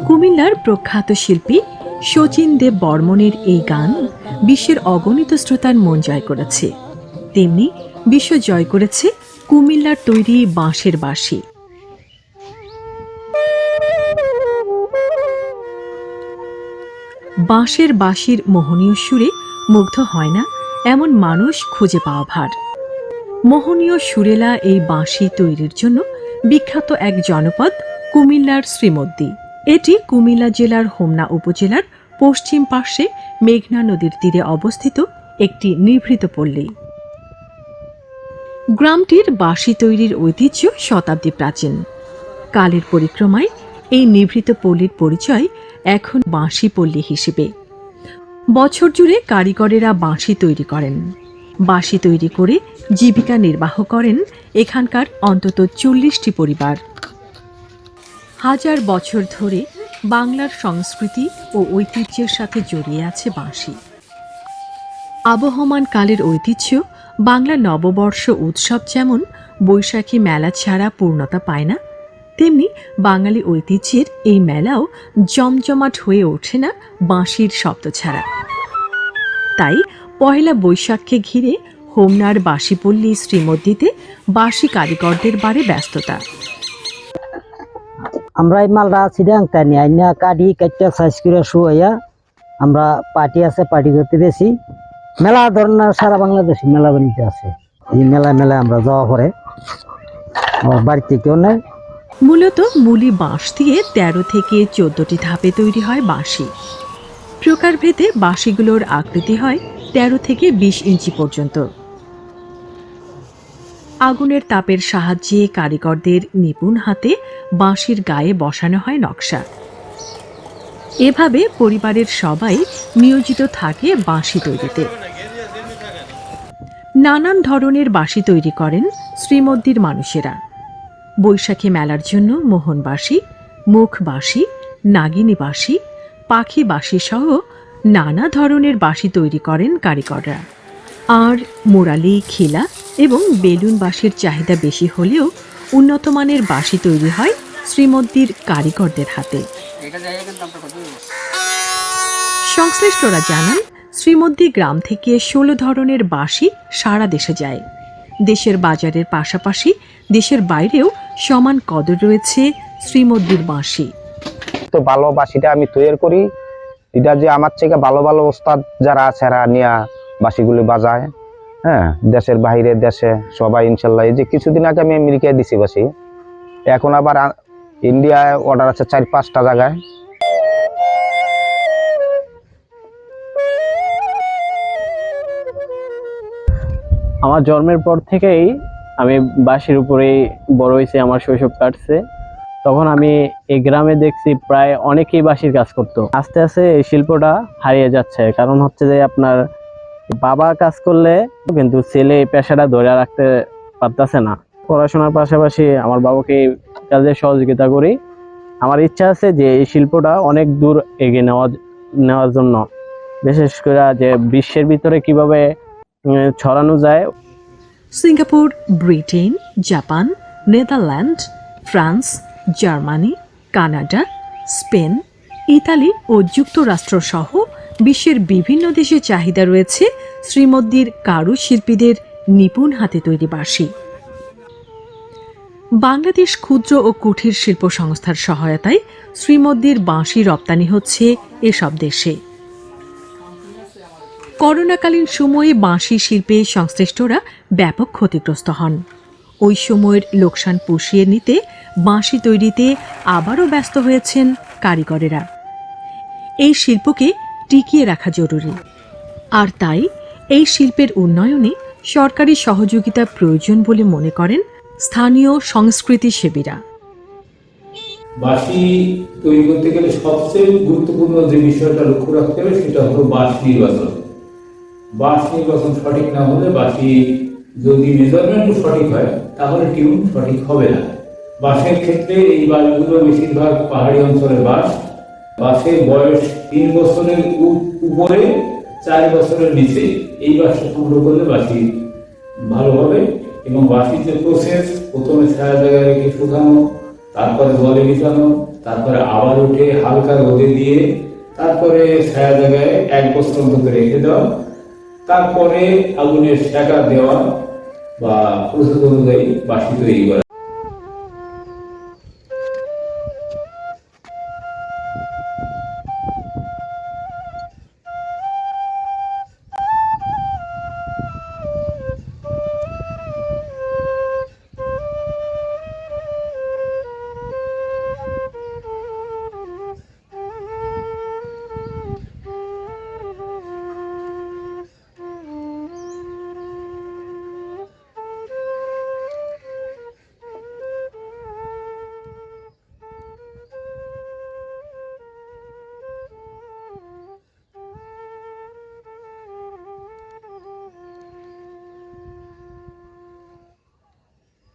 কুমিল্লার প্রখ্যাত শিল্পী শচীন দেব বর্মনের এই গান বিশ্বের অগণিত শ্রোতার মন জয় করেছে। তেমনি বিশ্ব জয় করেছে কুমিল্লার তৈরি বাঁশের বাঁশি। বাঁশের বাঁশির মোহনীয় সুরে মুগ্ধ হয় না এমন মানুষ খুঁজে পাওয়া ভার। মোহনীয় সুরেলা এই বাঁশি তৈরির জন্য বিখ্যাত এক জনপদ কুমিল্লার শ্রীমদ্দি। এটি কুমিল্লা জেলার হোমনা উপজেলার পশ্চিম পার্শ্বে মেঘনা নদীর তীরে অবস্থিত একটি নিভৃত পল্লী। গ্রামটির বাঁশি তৈরির ঐতিহ্য শতাব্দী প্রাচীন। কালের পরিক্রমায় এই নিভৃত পল্লীর পরিচয় এখন বাঁশি পল্লী হিসেবে। বছর জুড়ে কারিগরেরা বাঁশি তৈরি করেন। বাঁশি তৈরি করে জীবিকা নির্বাহ করেন এখানকার অন্তত 40টি পরিবার। হাজার বছর ধরে বাংলার সংস্কৃতি ও ঐতিহ্যের সাথে জড়িয়ে আছে বাঁশি। আবহমান কালের ঐতিহ্য বাংলা নববর্ষ উৎসব যেমন বৈশাখী মেলা ছাড়া পূর্ণতা পায় না, তেমনি বাঙালি ঐতিহ্যের এই মেলাও জমজমাট হয়ে ওঠে না বাঁশির শব্দ ছাড়া। তাই পয়লা বৈশাখকে ঘিরে হোমনার বাঁশিপল্লী শ্রীমদ্দিতে বাঁশি কারিগরদের বারে ব্যস্ততা। আমরা এই মালটা সিডাং টানি আইনা কাটি কাটটা সাইজ করে শুয়াইয়া আমরা পার্টি আছে পার্টি করতে বেশি মেলা ধরনের সারা বাংলাদেশে মেলা বাণিজ্য আছে। এই মেলায় আমরা যাওয়া পরে আমার বাড়িতে কেউ নেই। মূলত মুলি বাঁশ দিয়ে 13 থেকে 14টি ধাপে তৈরি হয় বাঁশি। প্রকারভেদে বাঁশিগুলোর আকৃতি হয় 13 থেকে 20 ইঞ্চি পর্যন্ত। আগুনের তাপের সাহায্যে কারিগরদের নিপুণ হাতে বাঁশির গায়ে বসানো হয় নকশা। এভাবে পরিবারের সবাই নিয়োজিত থাকে বাঁশি তৈরিতে। নানান ধরনের বাঁশি তৈরি করেন শ্রীমদ্দির মানুষেরা। বৈশাখী মেলার জন্য মোহন বাঁশি, মুখ বাঁশি, নাগিনী বাঁশি, পাখি বাঁশি সহ নানা ধরনের বাঁশি তৈরি করেন কারিগররা। আর মোরালি, খিলা এবং বেলুন বাঁশির চাহিদা বেশি হলেও উন্নত মানের বাঁশি তৈরি হয় শ্রীমদ্দির কারিগরদের হাতে। সংশ্লিষ্টরা জানান, শ্রীমদ্দি গ্রাম থেকে 16 ধরনের বাঁশি সারা দেশে যায়। দেশের বাজারের পাশাপাশি দেশের বাইরেও সমান কদর রয়েছে শ্রীমদ্দির বাঁশি। তো ভালো বাঁশিটা আমি তৈরি করি, এটা যে আমার থেকে ভালো ভালো ওস্তাদ যারা আছে এরা নিয়ে বাঁশিগুলি বাজায়। হ্যাঁ, দেশের বাইরে দেশে সবাই ইনশাল্লাহ। এই যে কিছুদিন আগে আমি আমেরিকায় দিছি বাঁশি, এখন আবার ইন্ডিয়ায় অর্ডার আছে 4-5টা জায়গায়। আমার জন্মের পর থেকেই আমি বাঁশির উপরেই বড় হয়েছি, আমার শৈশব কাটছে। তখন আমি এই গ্রামে দেখছি প্রায় অনেকেই বাঁশির কাজ করতো। আস্তে আস্তে এই শিল্পটা হারিয়ে যাচ্ছে, কারণ হচ্ছে যে আপনার বাবা কাজ করলে কিন্তু ছেলে এই পেশাটা ধরে রাখতে পারতেছে না। পড়াশোনার পাশাপাশি আমার বাবাকে কাজে সহযোগিতা করি। আমার ইচ্ছা আছে যে এই শিল্পটা অনেক দূর এগিয়ে নেওয়ার জন্য, বিশেষ করে যে বিশ্বের ভিতরে কিভাবে ছড়ানো যায়। Singapore, Britain, Japan, Netherland, France, Germany, Canada, Spain, Italy ও যুক্তরাষ্ট্র সহ বিশ্বের বিভিন্ন দেশে চাহিদা রয়েছে শ্রীমদ্দির কারুশিল্পীদের নিপুণ হাতে তৈরি বাঁশি। বাংলাদেশ ক্ষুদ্র ও কুঠির শিল্প সংস্থার সহায়তায় শ্রীমদ্দির বাঁশি রপ্তানি হচ্ছে এসব দেশে। করোনাকালীন সময়ে বাঁশি শিল্পে সংশ্লিষ্টরা ব্যাপক ক্ষতিগ্রস্ত হন। ওই সময়ের লোকসান পুষিয়ে নিতে বাঁশি তৈরিতে আবারও ব্যস্ত হয়েছেন কারিগরেরা। এই শিল্পকে টিকিয়ে রাখা জরুরি, আর তাই এই শিল্পের উন্নয়নে সরকারি সহযোগিতা প্রয়োজন বলে মনে করেন স্থানীয় সংস্কৃতি সেবীরা। বাঁশি তৈরি করতে গেলে সবচেয়ে গুরুত্বপূর্ণ যে বিষয়টা লক্ষ্য রাখতে হবে সেটা হলো বাঁশ নির্বাচন। বাঁশ নির্বাচন সঠিক না হলে বাঁশি যদি মেজারমেন্ট সঠিক হয় তাহলে টিউন সঠিক হবে না। বাঁশের ক্ষেত্রে এই বাঁশগুলো বেশিরভাগ পাহাড়ি অঞ্চলের বাঁশ। বাঁশের বয়স 3 বছরের উপরে 4 বছরের নিচে এই বাঁশটা সংগ্রহ করলে বাঁশি ভালোভাবে এবং বাঁশির যে প্রসেস, প্রথমে ছায়া জায়গায় রেখে শুকানো, তারপরে জলে ভিজানো, তারপরে আবার উঠে হালকা রোদে দিয়ে তারপরে ছায়া জায়গায় 1 বছর অন্তত রেখে দেওয়া, তারপরে আগুনের সেকা দেওয়া বা প্রসেস অনুযায়ী বাঁশি তৈরি করা।